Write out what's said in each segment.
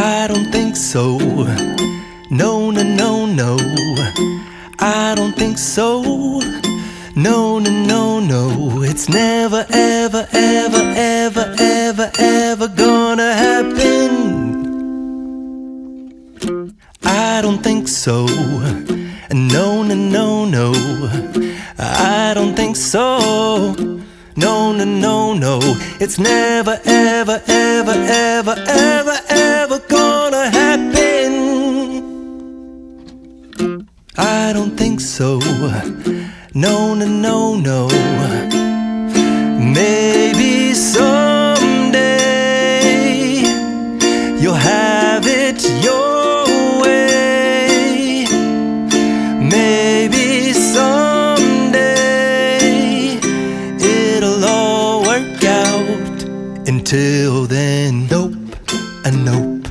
I don't think so. No, no, no, no. I don't think so. No, no, no, no. It's never, ever, ever, ever, ever, ever gonna happen. I don't think so. No, no, no, no. I don't think so. No, no, no, no. It's never, ever, ever, ever, ever, ever gonna happen. I don't think so. No, no, no, no. Maybe someday you'll have it your way. Maybe someday it'll all work out. Until then, nope, a nope,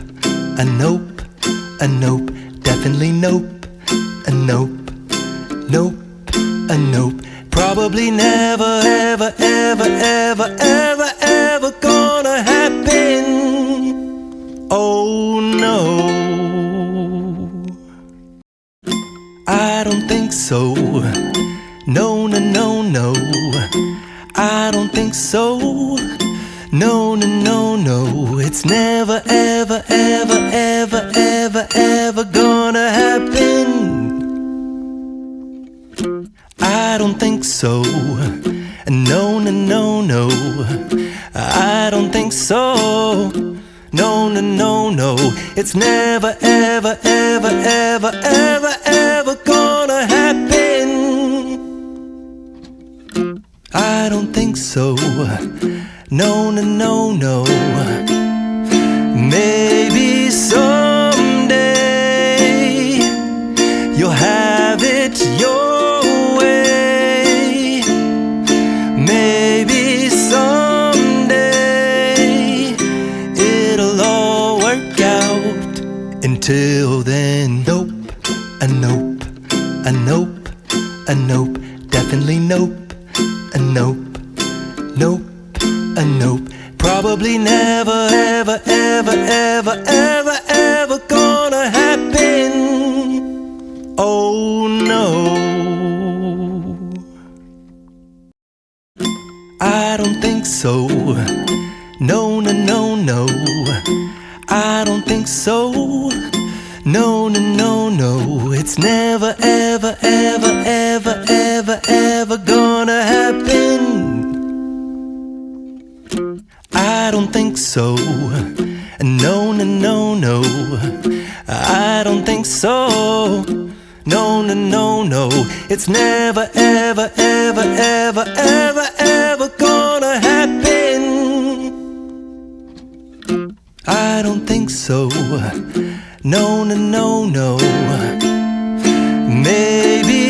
a nope, a nope, definitely nope, a nope, nope, a nope. Probably never, ever, ever, ever, ever, ever gonna happen. Oh no, I don't think so. No, no, no, no. I don't think so. No, no, no, no. It's never, ever, ever, ever, ever, ever gonna happen. I don't think so. No, no, no, no. I don't think so. No, no, no, no. It's never, ever, ever, ever, ever, ever gonna happen. I don't think so. No, no, no, no. Maybe someday you'll have it your way. Maybe someday it'll all work out. Until then, nope, a nope, a nope, a nope, definitely nope, a nope, nope, a nope. Probably never, ever, ever, ever, ever, ever gonna happen. Oh no, I don't think so. No, no, no, no. I don't think so. No, no, no, no. It's never, ever, ever, ever, ever, ever gonna happen. I don't think so. No, no, no, no. I don't think so. No, no, no, no. It's never, ever, ever, ever, ever, ever gonna happen. I don't think so. No, no, no, no. Maybe